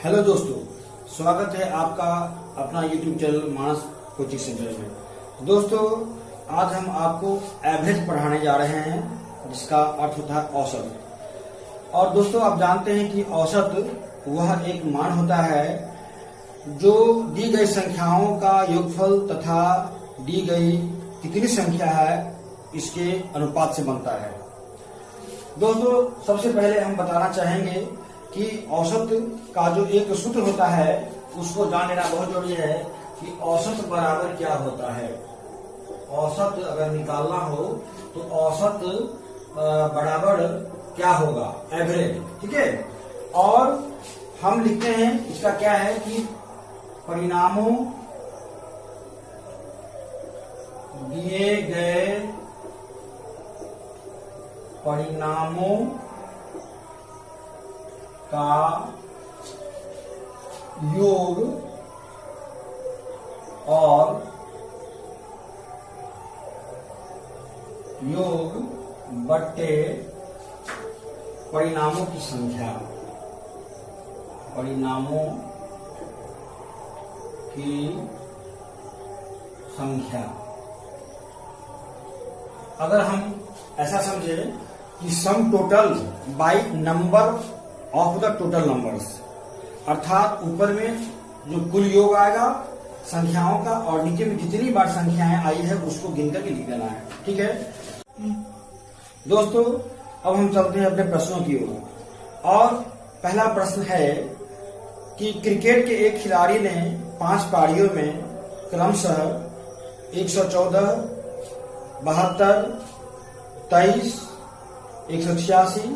Hello दोस्तों, स्वागत है आपका अपना यूट्यूब चैनल मानस कोचिंग सेंटर में। दोस्तों, आज हम आपको एवरेज पढ़ाने जा रहे हैं, जिसका अर्थ होता है औसत। और दोस्तों, आप जानते हैं कि औसत वह एक मान होता है जो दी गई संख्याओं का योगफल तथा दी गई कितनी संख्या है इसके अनुपात से बनता है। दोस्तों, सबसे पहले हम बताना चाहेंगे कि औसत का जो एक सूत्र होता है उसको जान लेना बहुत जरूरी है कि औसत बराबर क्या होता है। औसत अगर निकालना हो तो औसत बराबर क्या होगा, एवरेज। ठीक है। और हम लिखते हैं इसका क्या है कि परिणामों दिए गए परिणामों का योग और योग बट्टे परिणामों की संख्या, परिणामों की संख्या। अगर हम ऐसा समझे कि sum total by number of the total numbers, अर्थात ऊपर में जो कुल योग आएगा संख्याओं का और नीचे में जितनी बार संख्याएं आई है उसको गिन करके लिख देना है। ठीक है दोस्तों, अब हम चलते हैं अपने प्रश्नों की ओर। और पहला प्रश्न है कि क्रिकेट के एक खिलाड़ी ने 5 पारियों में क्रमशः 114, 72, 23, 186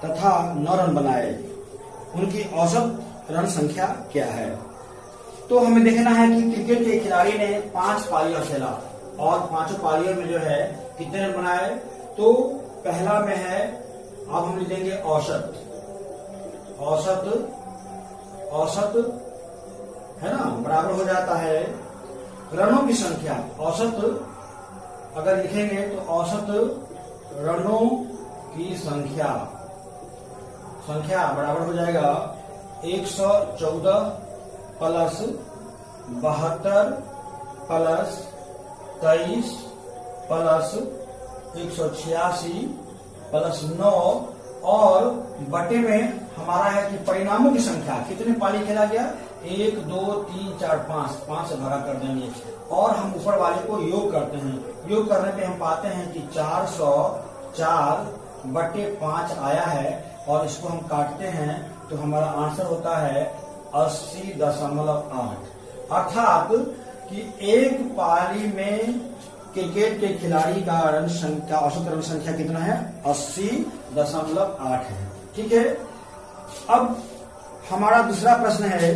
तथा 9 रन बनाए। उनकी औसत रन संख्या क्या है? तो हमें देखना है कि क्रिकेट के खिलाड़ी ने 5 पारियां खेला और 5 पारियों में जो है कितने रन बनाए। तो पहला में है, अब हम लिखेंगे औसत। औसत औसत है ना, बराबर हो जाता है रनों की संख्या। औसत अगर लिखेंगे तो औसत रनों की संख्या बराबर हो जाएगा 114 प्लस 72 प्लस 23 प्लस 186 प्लस 9 और बटे में हमारा है कि परिणामों की संख्या, कितने पारी खेला गया, 1 2 3 4 5 से भागा कर देंगे और हम ऊपर वाले को योग करते हैं। योग करने पे हम पाते हैं कि 404 बटे 5 आया है और इसको हम काटते हैं तो हमारा आंसर होता है 80.8। अर्थात कि एक पारी में क्रिकेट के खिलाड़ी का रन संख्या, औसत रन संख्या कितना है, 80.8 है। ठीक है। अब हमारा दूसरा प्रश्न है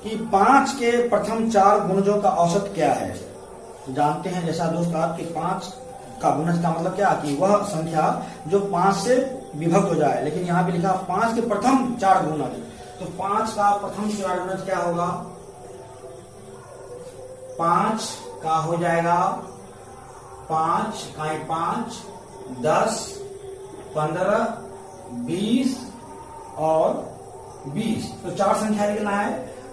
कि 5 के प्रथम 4 गुणजों का औसत क्या है। जानते हैं जैसा दोस्त आप कि 5 का गुणज का मतलब क्या, कि वह संख्या जो 5 से विभक्त हो जाए। लेकिन यहाँ पे लिखा 5 के प्रथम 4 गुणज, तो 5 का प्रथम 4 गुणज क्या होगा, 5 का हो जाएगा 5 का 5 10 15 20 और 20। तो 4 संख्या लिखना है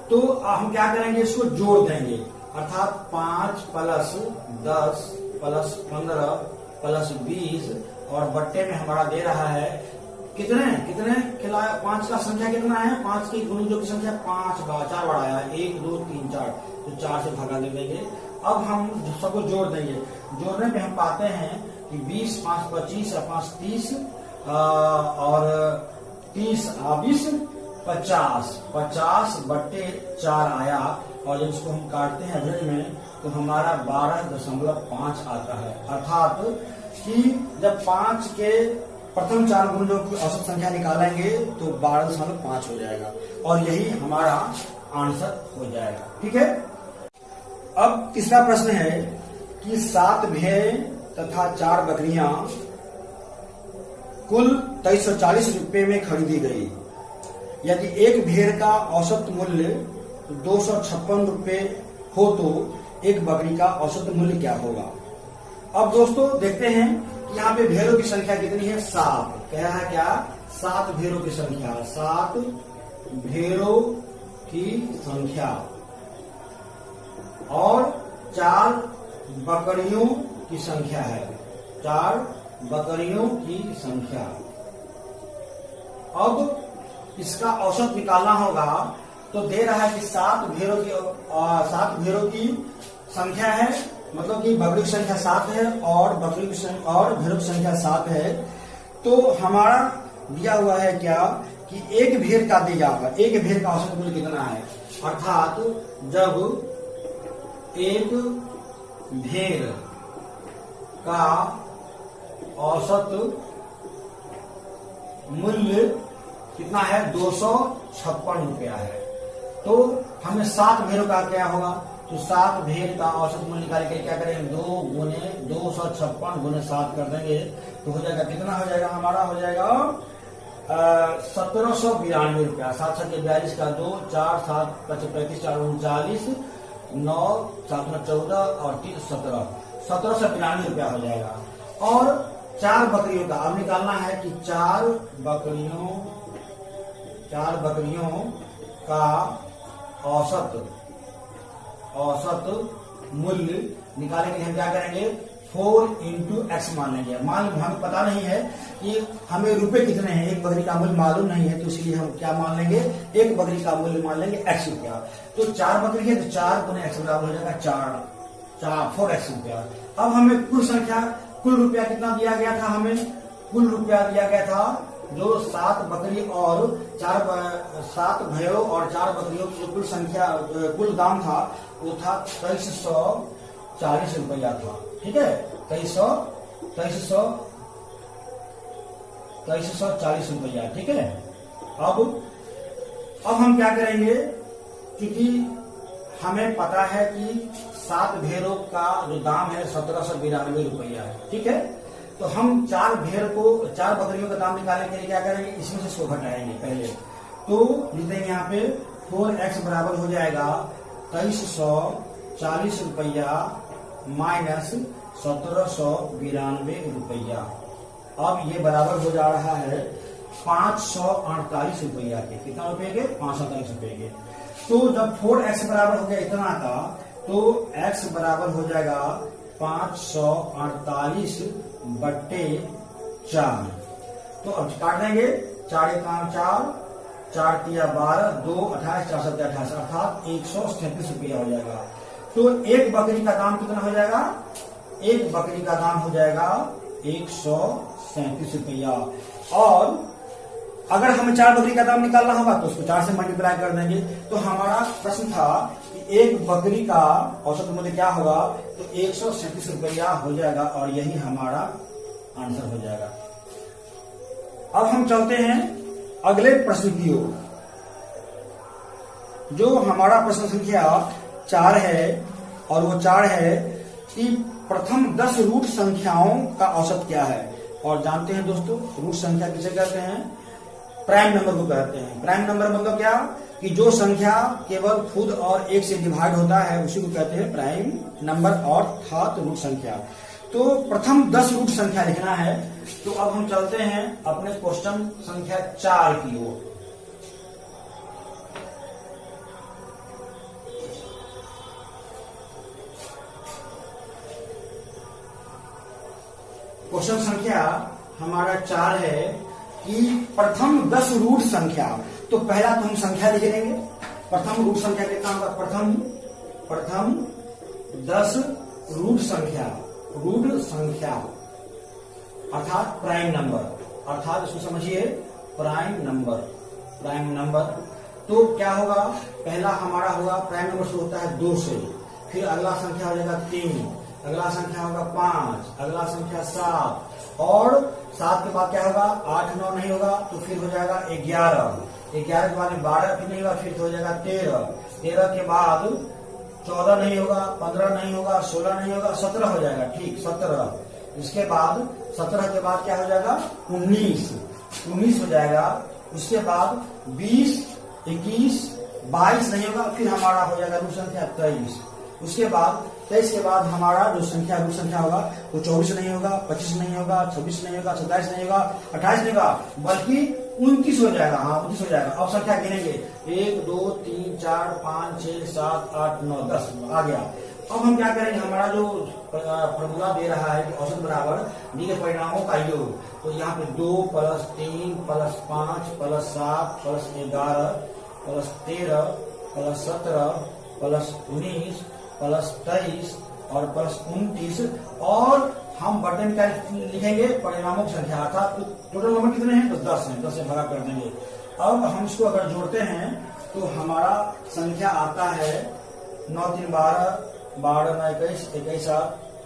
तो हम क्या करेंगे, इसको जोड़ देंगे। अर्थात 5 प्लस 10 प्लस 15 प्लस 20 और बट्टे में हमारा दे रहा है कितने खिलाया, 5 का संख्या कितना है, 5 की गुणजों की संख्या 4 बार आया है, 1 2 3 4, तो 4 से भागा दे देंगे। अब हम सबको जोड़ देंगे। जोड़ने पे हम पाते हैं कि 20 5 25 और 5 30 और 30 20 50 बट्टे 4 आया और जब इसको हम काटते हैं एवरेज में तो हमारा 12.5 आता है। अर्थात कि जब 5 के प्रथम 4 गुणजों की औसत संख्या निकालेंगे तो 12.5 हो जाएगा और यही हमारा आंसर हो जाएगा। ठीक है। अब तीसरा प्रश्न है कि 7 भेड़ तथा 4 बकरियां कुल 2340 रुपए में खरीदी गई। यदि एक भेड़ का औसत मूल्य 256 रुपए हो तो एक बकरी का औसत मूल्य क्या होगा। अब दोस्तों देखते हैं कि यहाँ पे भेड़ों की संख्या कितनी है, 7। कह रहा है क्या, 7 भेड़ों की संख्या, 7 भेड़ों की संख्या और 4 बकरियों की संख्या है। 4 बकरियों की संख्या। अब इसका औसत निकालना होगा, तो दे रहा है कि 7 भेड़ों की संख्या है, मतलब कि बकरियों की संख्या 7 है और भेड़ों की संख्या 7 है। तो हमारा दिया हुआ है क्या कि एक भेड़ का दी जाएगा, एक भेड़ का औसत मूल्य कितना है, अर्थात जब एक भेड़ का औसत मूल्य कितना है, 256 रुपया है। तो हमें 7 भेड़ों का क्या होगा, तो 7 भेड़ का औसत मूल्य निकाल के क्या करेंगे, 2 गुने 256 गुने 7 कर देंगे, तो हो जाएगा कितना हो जाएगा, हमारा हो जाएगा 1792 रुपया। 7 7 42 का 2, 4 7 35 4 39, 9 7 14 और 3 17, 1792 रुपया हो जाएगा। और 4 बकरियों का अब निकालना है कि 4 बकरियों का औसत मूल्य निकालने के लिए हम क्या करेंगे, 4 into x मान लेंगे। हमें पता नहीं है कि हमें रुपए कितने हैं, एक बकरी का मूल्य मालूम नहीं है, तो इसलिए हम क्या मान लेंगे, एक बकरी का मूल्य मान लेंगे x रुपया। तो 4 बकरी है तो 4 गुने x बराबर हो जाएगा 4x रुपया। अब हमें कुल रुपया कितना दिया गया था, हमें कुल रुपया दिया गया था जो 7 बकरी और 7 भेड़ों और 4 बकरियों की जो कुल दाम था वो था 2340 रुपया था। ठीक है, 2340 रुपया। ठीक है, अब हम क्या करेंगे, क्योंकि हमें पता है कि 7 भेड़ों का जो दाम है 1792 रुपया है। ठीक है, तो हम 4 बकरियों का दाम निकालने के लिए क्या करेंगे, इसमें से इसको घटाएंगे पहले। तो लिख देंगे यहाँ पे 4x बराबर हो जाएगा 2340 रुपया माइनस 1792 रुपया। अब ये बराबर हो जा रहा है 548 रुपया के। कितना रुपए के, 548 रुपए के। तो जब 4x बराबर हो गया इतना का, तो x बराबर हो जाएगा 548 बट्टे 4। तो अब काट देंगे, 4 1 4, 4 3 12, 2 28, 4 7 28, अर्थात 137 रुपया हो जाएगा। तो एक बकरी का दाम कितना हो जाएगा, एक बकरी का दाम हो जाएगा 137 रुपया। और अगर हमें 4 बकरी का दाम निकालना होगा तो उसको 4 से मल्टीप्लाई कर देंगे। तो हमारा प्रश्न था कि एक बकरी का औसत मूल्य क्या होगा, तो 137 रुपया हो जाएगा और यही हमारा आंसर हो जाएगा। अब हम चलते हैं अगले प्रश्न की ओर। जो हमारा प्रश्न संख्या 4 है, और वो 4 है कि प्रथम 10 रूट संख्याओं का औसत क्या है। और जानते हैं दोस्तों, रूट संख्या किसे कहते हैं, प्राइम नंबर को कहते हैं। प्राइम नंबर मतलब क्या, कि जो संख्या केवल खुद और 1 से डिवाइड होता है उसी को कहते हैं प्राइम नंबर, अर्थात रूट संख्या। तो प्रथम 10 रूट संख्या लिखना है। तो अब हम चलते हैं अपने क्वेश्चन संख्या 4 की ओर। क्वेश्चन संख्या हमारा 4 है कि प्रथम 10 रूट संख्या। तो पहला तो हम संख्या लिख लेंगे। प्रथम रूट संख्या कितना होगा, प्रथम 10 रूट संख्या अर्थात प्राइम नंबर, अर्थात इसको समझिए प्राइम नंबर। तो क्या होगा, पहला हमारा होगा प्राइम नंबर से होता है 2 से, फिर अगला संख्या हो जाएगा 3, अगला संख्या होगा 5, अगला संख्या 7, और 7 के बाद क्या होगा, 8 9 नहीं होगा तो फिर हो जाएगा 11 के बाद 12 फिर नहीं होगा, फिर हो जाएगा 13 के बाद 14 नहीं होगा, 15 नहीं होगा, 16 नहीं होगा, 17 हो जाएगा। ठीक, 17। इसके बाद 17 के बाद क्या हो जाएगा, 19 हो जाएगा। उसके बाद 20, 21, 22 नहीं होगा, फिर हमारा हो जाएगा रूट संख्या 23। उसके बाद 23 के बाद हमारा जो रूट संख्या होगा वो 24 नहीं होगा, 25 नहीं होगा, 26 नहीं होगा, 27 नहीं होगा, 28 नहीं होगा, बल्कि 29 हो जाएगा। हाँ 29 हो जाएगा। अब संख्या गिनेंगे 1 2 3 4 5 6 7 8 9 10 आ गया। अब हम क्या करेंगे, हमारा जो फॉर्मूला दे रहा है कि औसत बराबर दी गए परिणामों का योग, तो यहाँ पे 2 + 3 + 5 + 7 + 11 + 13 + 17 + 19 + 23 और +29 और हम बटन क्या लिखेंगे, परिणामों की संख्या। अर्थात टोटल नंबर कितने हैं, तो 10 हैं, 10 से भागा कर देंगे। अब हम इसको अगर जोड़ते हैं तो हमारा संख्या आता है 9 3 12 12 9 21 21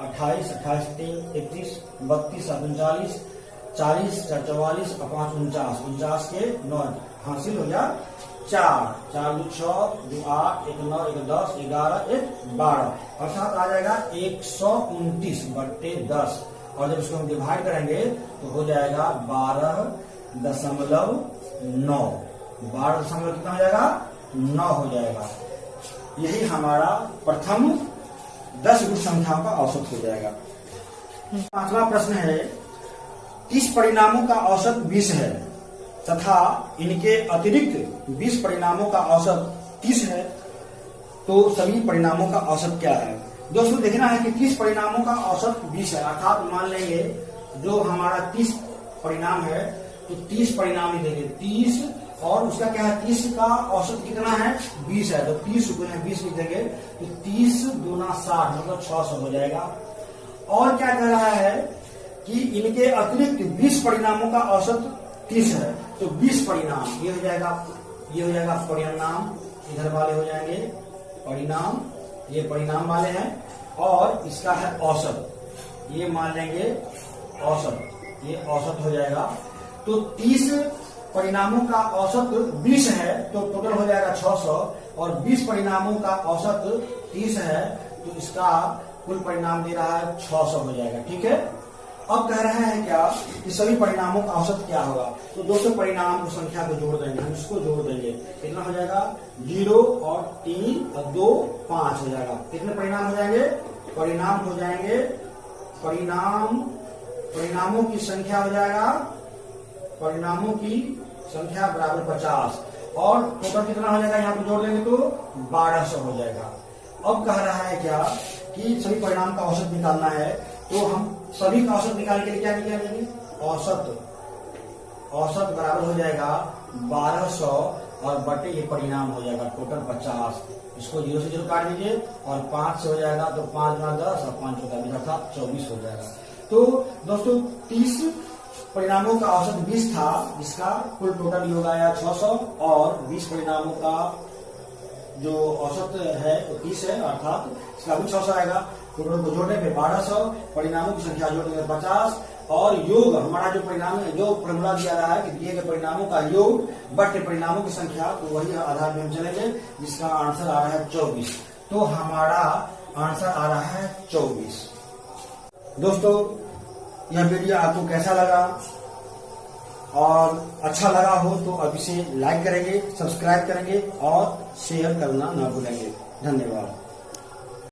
28 28 3 31 32 39 40 44 और 5 49 49 के 9 हासिल हो गया 4 4 2 6 2 8 1 9 1 10 11 1 12 अर्थात आ जाएगा 129/10। और जब इसको हम डिवाइड करेंगे तो हो जाएगा 12.9 12 कितना हो जाएगा 9 हो जाएगा। यही हमारा प्रथम 10 गुण संख्याओं का औसत हो जाएगा। 5वां प्रश्न है, 30 परिणामों का औसत 20 है तथा इनके अतिरिक्त 20 परिणामों का औसत 30 है, तो सभी परिणामों का औसत क्या है। दोस्तों देखना है कि 30 परिणामों का औसत 20 है, अर्थात मान लेंगे जो हमारा 30 परिणाम है तो 30 परिणाम ही देंगे 30 और उसका क्या है 30 का औसत कितना है 20 है, तो 30 गुना 20 लिख देंगे तो 30 दूना 60 मतलब 600 हो जाएगा। और क्या कह रहा है कि इनके अतिरिक्त 20 परिणामों का औसत 30 है, तो 20 परिणाम ये हो जाएगा परिणाम, इधर वाले हो जाएंगे परिणाम, ये परिणाम वाले हैं और इसका है औसत, ये मान लेंगे औसत, ये औसत हो जाएगा। तो 30 परिणामों का औसत 20 है तो टोटल हो जाएगा 600 और 20 परिणामों का औसत 30 है तो इसका कुल परिणाम दे रहा है 600 हो जाएगा। ठीक है। अब कह रहे हैं क्या कि सभी परिणामों का औसत क्या होगा, तो दोस्तों परिणाम को संख्या को जोड़ देंगे, हम इसको जोड़ देंगे, कितना हो जाएगा 0 और 3 और 2 5 हो जाएगा। कितने परिणाम हो जाएंगे, परिणाम हो जाएंगे परिणामों की संख्या हो जाएगा, परिणामों की संख्या बराबर 50 और टोटल कितना हो जाएगा यहाँ पे जोड़ देंगे तो 1200 हो जाएगा। अब कह रहा है क्या कि सभी परिणाम का औसत निकालना है, तो हम सभी का औसत निकालने के लिए क्या निकालेंगे, औसत बराबर हो जाएगा 1200 और बटे ये परिणाम हो जाएगा टोटल 50। इसको 0 से 0 काट दीजिए और 5 से हो जाएगा तो 5 गुना 10 और 5 होता है अर्थात 24 हो जाएगा। तो दोस्तों 30 परिणामों का औसत 20 था, जिसका कुल टोटल योग आया 600 और 20 परिणामों का जो औसत है वो 30 है अर्थात इसका भी 600 आएगा। टोटल को जोड़ने पे 1200, परिणामों की संख्या जोड़ने पे 50 और योग हमारा जो परिणाम है, जो फॉर्मूला दिया रहा है कि दिए गए परिणामों का योग बटे परिणामों की संख्या, तो वही आधार में हम चलेंगे जिसका आंसर आ रहा है 24। तो हमारा आंसर आ रहा है 24। दोस्तों यह वीडियो आपको कैसा लगा और अच्छा लगा हो तो अभी से लाइक करेंगे, सब्सक्राइब करेंगे और शेयर करना ना भूलेंगे। धन्यवाद।